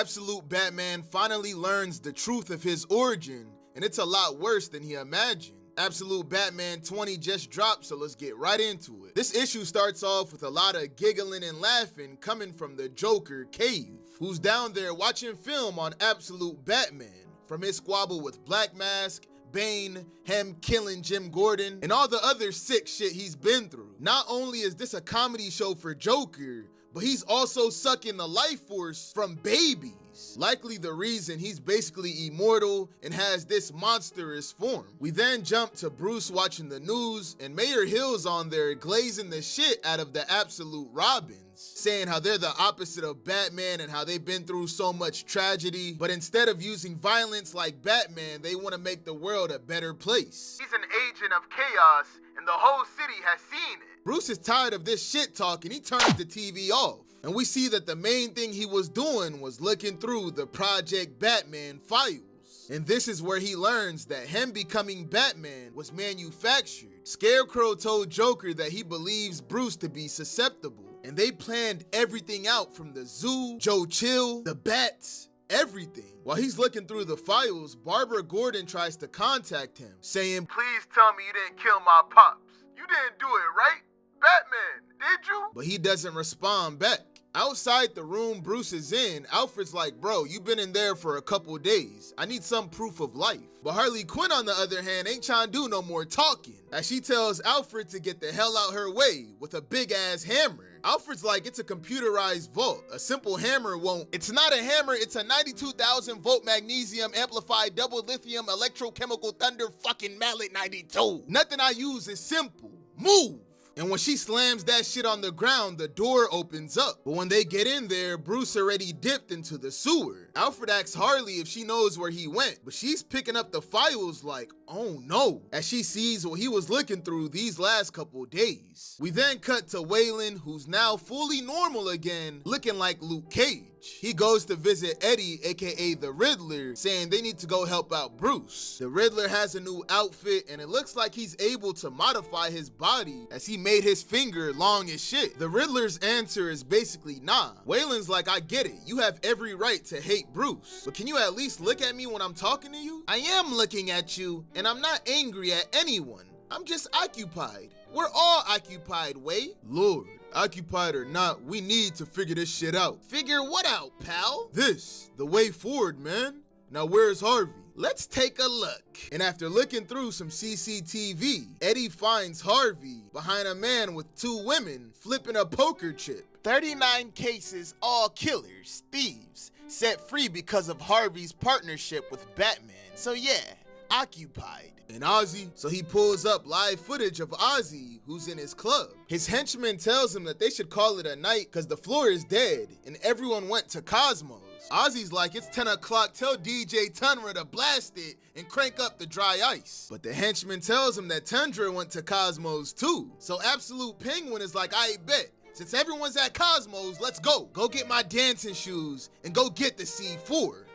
Absolute Batman finally learns the truth of his origin, and it's a lot worse than he imagined. Absolute Batman 20 just dropped, so let's get right into it. This issue starts off with a lot of giggling and laughing coming from the Joker, Cave, who's down there watching film on Absolute Batman, from his squabble with Black Mask, Bane, him killing Jim Gordon, and all the other sick shit he's been through. Not only is this a comedy show for Joker, but he's also sucking the life force from babies. Likely the reason he's basically immortal and has this monstrous form. We then jump to Bruce watching the news, and Mayor Hill's on there glazing the shit out of the Absolute Robins, saying how they're the opposite of Batman and how they've been through so much tragedy, but instead of using violence like Batman, they want to make the world a better place. He's an agent of chaos, and the whole city has seen it. Bruce is tired of this shit talk, and he turns the TV off. And we see that the main thing he was doing was looking through the Project Batman files. And this is where he learns that him becoming Batman was manufactured. Scarecrow told Joker that he believes Bruce to be susceptible. And they planned everything out, from the zoo, Joe Chill, the bats, everything. While he's looking through the files, Barbara Gordon tries to contact him, saying, "Please tell me you didn't kill my pops. You didn't do it, right? Batman, did you?" But he doesn't respond back. Outside the room Bruce is in, Alfred's like, "Bro, you've been in there for a couple days. I need some proof of life." But Harley Quinn, on the other hand, ain't trying to do no more talking, as she tells Alfred to get the hell out her way with a big ass hammer. Alfred's like, "It's a computerized vault. A simple hammer won't." "It's not a hammer, it's a 92,000 volt magnesium amplified double lithium electrochemical thunder fucking mallet 92. Nothing I use is simple. Move." And when she slams that shit on the ground, the door opens up. But when they get in there, Bruce already dipped into the sewer. Alfred asks Harley if she knows where he went, but she's picking up the files like, oh no, as she sees what he was looking through these last couple days. We then cut to Waylon, who's now fully normal again, looking like Luke Cage. He goes to visit Eddie, aka the Riddler, saying they need to go help out Bruce. The Riddler has a new outfit, and it looks like he's able to modify his body, as he made his finger long as shit. The Riddler's answer is basically nah. Waylon's like, "I get it, you have every right to hate Bruce, but can you at least look at me when I'm talking to you?" "I am looking at you, and I'm not angry at anyone. I'm just occupied. We're all occupied, Way." "Lord, occupied or not, we need to figure this shit out." "Figure what out, pal?" "This, the way forward, man. Now where's Harvey?" "Let's take a look." And after looking through some CCTV, Eddie finds Harvey behind a man with two women flipping a poker chip. 39 cases, all killers, thieves, set free because of Harvey's partnership with Batman. So yeah, occupied. And Ozzy, so he pulls up live footage of Ozzy, who's in his club. His henchman tells him that they should call it a night because the floor is dead and everyone went to Cosmos. Ozzy's like, "It's 10 o'clock, tell DJ Tundra to blast it and crank up the dry ice." But the henchman tells him that Tundra went to Cosmos too. So Absolute Penguin is like, "I bet. Since everyone's at Cosmos, let's go. Go get my dancing shoes and go get the C4.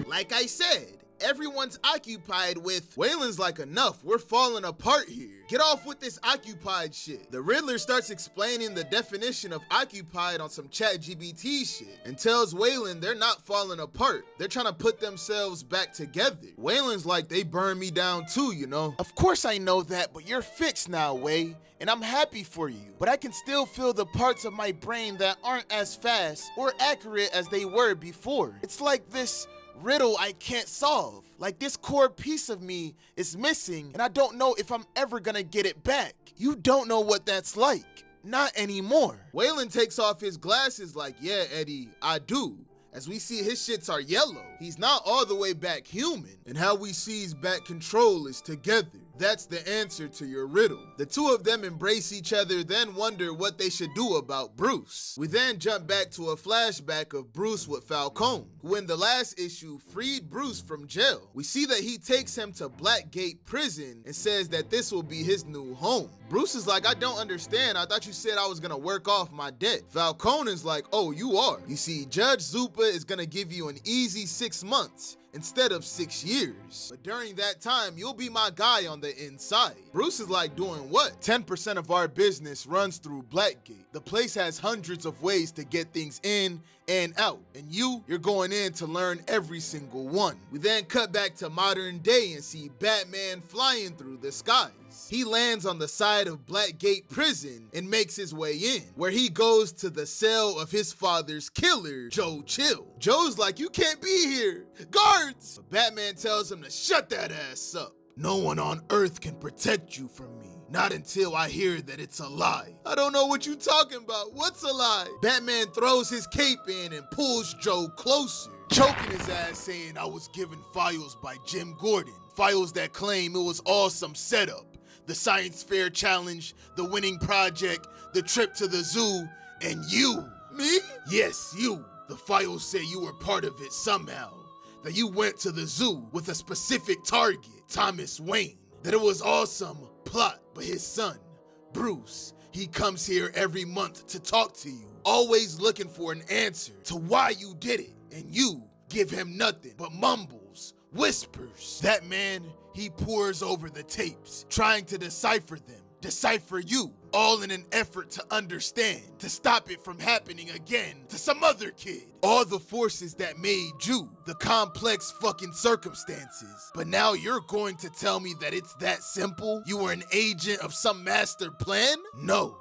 Like I said, everyone's occupied with..." Waylon's like, "Enough, we're falling apart here. Get off with this occupied shit." The Riddler starts explaining the definition of occupied on some ChatGPT shit and tells Waylon they're not falling apart. They're trying to put themselves back together. Waylon's like, "They burned me down too, you know." "Of course I know that, but you're fixed now, Way, and I'm happy for you. But I can still feel the parts of my brain that aren't as fast or accurate as they were before. It's like this riddle I can't solve. Like this core piece of me is missing, and I don't know if I'm ever gonna get it back." "You don't know what that's like. Not anymore." Waylon takes off his glasses like, "Yeah, Eddie, I do." As we see his shits are yellow. He's not all the way back human. And how we see he's back control is together. That's the answer to your riddle. The two of them embrace each other, then wonder what they should do about Bruce. We then jump back to a flashback of Bruce with Falcone, who in the last issue freed Bruce from jail. We see that he takes him to Blackgate Prison and says that this will be his new home. Bruce is like, "I don't understand. I thought you said I was gonna work off my debt." Falcone is like, "Oh, you are. You see, Judge Zupa is gonna give you an easy 6 months. instead of 6 years. But during that time, you'll be my guy on the inside. Bruce is like, doing what? 10% of our business runs through Blackgate. The place has hundreds of ways to get things in and out. And you're going in to learn every single one. We then cut back to modern day and see Batman flying through the skies. He lands on the side of Blackgate Prison and makes his way in, where he goes to the cell of his father's killer, Joe Chill. Joe's like, you can't be here, guards! But Batman tells him to shut that ass up. No one on Earth can protect you from me. Not until I hear that it's a lie. I don't know what you talking about. What's a lie? Batman throws his cape in and pulls Joe closer, choking his ass, saying, I was given files by Jim Gordon. Files that claim it was all some setup. The science fair challenge, the winning project, the trip to the zoo, and you. Me? Yes, you. The files say you were part of it somehow. That you went to the zoo with a specific target, Thomas Wayne. That it was all some plot, but his son, Bruce, he comes here every month to talk to you, always looking for an answer to why you did it, and you give him nothing but mumbles, whispers. That man, he pores over the tapes, trying to decipher them, decipher you, all in an effort to understand, to stop it from happening again to some other kid. All the forces that made you, the complex fucking circumstances. But now you're going to tell me that it's that simple? You were an agent of some master plan? No,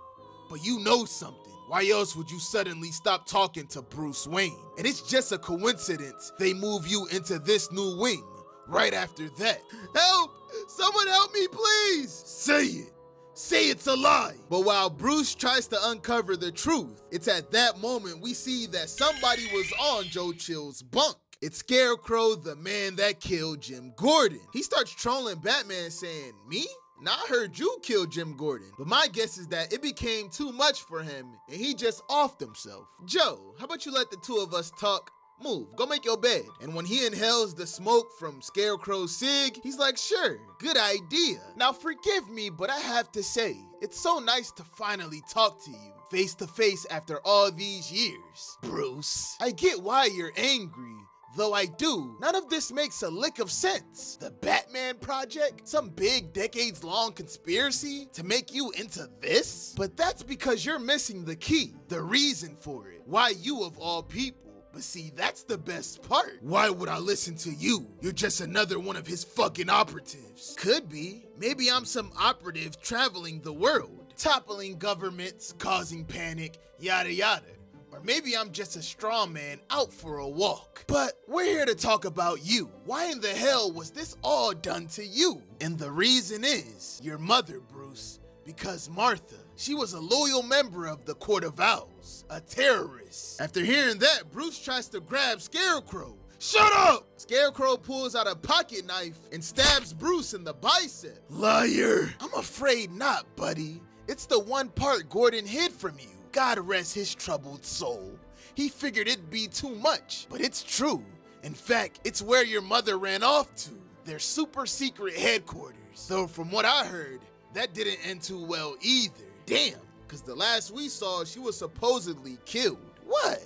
but you know something. Why else would you suddenly stop talking to Bruce Wayne? And it's just a coincidence they move you into this new wing right after that. Help! Someone help me, please! Say it! Say it's a lie! But while Bruce tries to uncover the truth, it's at that moment we see that somebody was on Joe Chill's bunk. It's Scarecrow, the man that killed Jim Gordon. He starts trolling Batman saying, me? Now I heard you kill Jim Gordon, but my guess is that it became too much for him and he just offed himself. Joe, how about you let the two of us talk? Move, go make your bed. And when he inhales the smoke from Scarecrow's cig, he's like, sure, good idea. Now forgive me, but I have to say, it's so nice to finally talk to you face to face after all these years. Bruce, I get why you're angry. Though I do, none of this makes a lick of sense. The Batman Project? Some big decades-long conspiracy to make you into this? But that's because you're missing the key, the reason for it. Why you of all people? But see, that's the best part. Why would I listen to you? You're just another one of his fucking operatives. Could be. Maybe I'm some operative traveling the world, toppling governments, causing panic, yada yada. Or maybe I'm just a strong man out for a walk. But we're here to talk about you. Why in the hell was this all done to you? And the reason is your mother, Bruce. Because Martha, she was a loyal member of the Court of Owls, a terrorist. After hearing that, Bruce tries to grab Scarecrow. Shut up! Scarecrow pulls out a pocket knife and stabs Bruce in the bicep. Liar! I'm afraid not, buddy. It's the one part Gordon hid from you. God rest his troubled soul. He figured it'd be too much, but it's true. In fact, it's where your mother ran off to, their super secret headquarters. Though from what I heard, that didn't end too well either. Damn, because the last we saw, she was supposedly killed. What?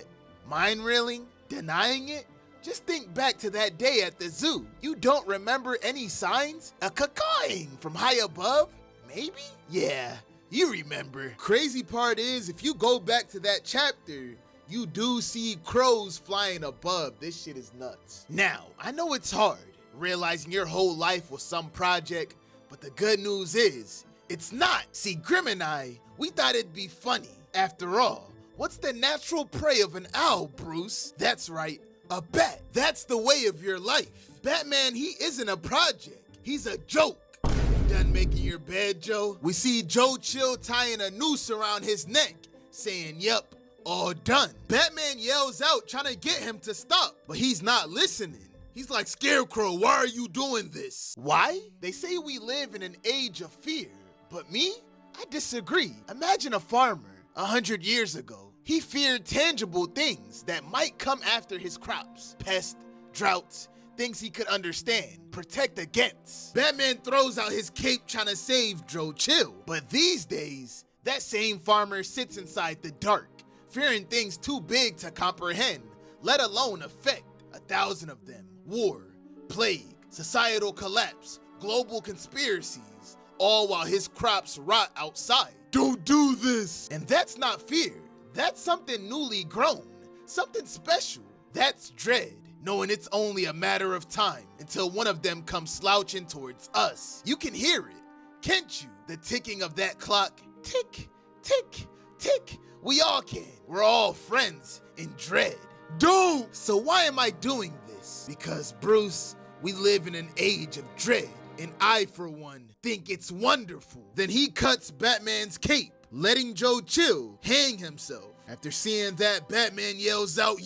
Mind reeling? Denying it? Just think back to that day at the zoo. You don't remember any signs? A cacawing from high above? Maybe? Yeah, you remember. Crazy part is, if you go back to that chapter, you do see crows flying above. This shit is nuts. Now, I know it's hard, realizing your whole life was some project, but the good news is, it's not. See, Grim and I, we thought it'd be funny. After all, what's the natural prey of an owl, Bruce? That's right, a bat. That's the way of your life. Batman, he isn't a project. He's a joke. You done making your bed, Joe? We see Joe Chill tying a noose around his neck, saying, yep, all done. Batman yells out, trying to get him to stop, but he's not listening. He's like, Scarecrow, why are you doing this? Why? They say we live in an age of fear. But me? I disagree. Imagine a farmer 100 years ago. He feared tangible things that might come after his crops. Pests, droughts, things he could understand, protect against. Batman throws out his cape trying to save Joe Chill. But these days, that same farmer sits inside the dark, fearing things too big to comprehend, let alone affect 1,000 of them. War, plague, societal collapse, global conspiracies, all while his crops rot outside. Don't do this! And that's not fear. That's something newly grown, something special. That's dread, knowing it's only a matter of time until one of them comes slouching towards us. You can hear it, can't you? The ticking of that clock. Tick, tick, tick. We all can. We're all friends in dread. Don't! So why am I doing this? Because, Bruce, we live in an age of dread, and I, for one, think it's wonderful. Then he cuts Batman's cape, letting Joe Chill hang himself. After seeing that, Batman yells out,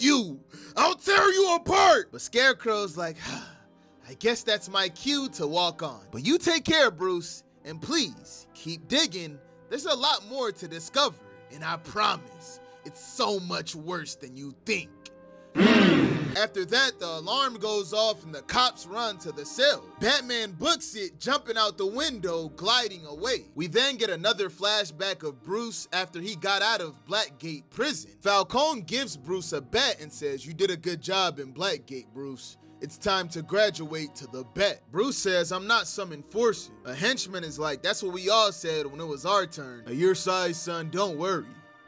I'll tear you apart! But Scarecrow's like, I guess that's my cue to walk on. But you take care, Bruce, and please, keep digging. There's a lot more to discover, and I promise, it's so much worse than you think. After that, the alarm goes off and the cops run to the cell. Batman books it, jumping out the window, gliding away. We then get another flashback of Bruce after he got out of Blackgate prison. Falcone gives Bruce a bat and says, you did a good job in Blackgate, Bruce. It's time to graduate to the bat. Bruce says, I'm not some enforcer. A henchman is like, that's what we all said when it was our turn. At your size, son, don't worry.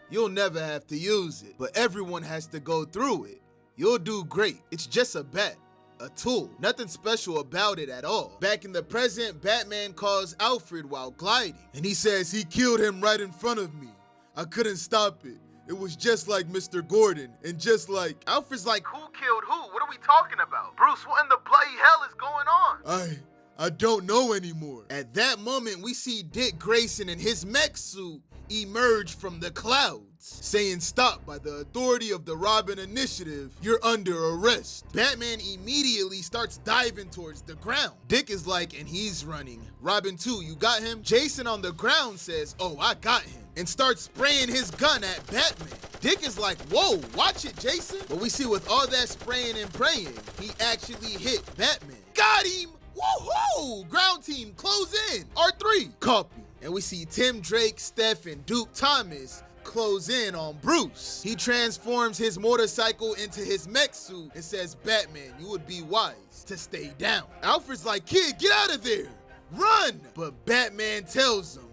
You'll never have to use it, but everyone has to go through it. You'll do great. It's just a bat, a tool. Nothing special about it at all. Back in the present, Batman calls Alfred while gliding, and he says he killed him right in front of me. I couldn't stop it. It was just like Mr. Gordon, and just like... Alfred's like, who killed who? What are we talking about? Bruce, what in the bloody hell is going on? I don't know anymore. At that moment, we see Dick Grayson in his mech suit emerge from the clouds, saying stop, by the authority of the Robin Initiative, you're under arrest. Batman immediately starts diving towards the ground. Dick is like, and he's running. Robin too, you got him? Jason on the ground says, oh, I got him, and starts spraying his gun at Batman. Dick is like, whoa, watch it, Jason. But we see with all that spraying and praying, he actually hit Batman. Got him! Woohoo! Ground team, close in. R3, copy. And we see Tim Drake, Steph, and Duke Thomas close in on Bruce. He transforms his motorcycle into his mech suit and says, Batman, you would be wise to stay down. Alfred's like, kid, get out of there. Run! But Batman tells him,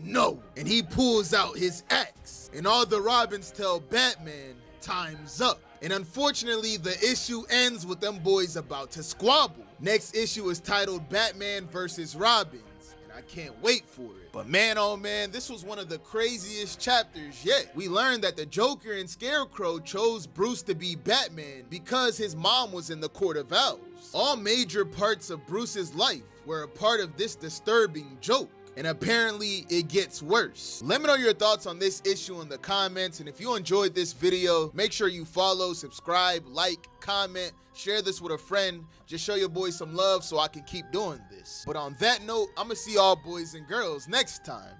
no. And he pulls out his axe. And all the Robins tell Batman, time's up. And unfortunately, the issue ends with them boys about to squabble. Next issue is titled Batman vs. Robins, and I can't wait for it. But man, oh man, this was one of the craziest chapters yet. We learned that the Joker and Scarecrow chose Bruce to be Batman because his mom was in the Court of Owls. All major parts of Bruce's life were a part of this disturbing joke. And apparently it gets worse. Let me know your thoughts on this issue in the comments, and if you enjoyed this video, make sure you follow, subscribe, like, comment, share this with a friend. Just show your boys some love so I can keep doing this. But on that note, I'm gonna see y'all boys and girls next time.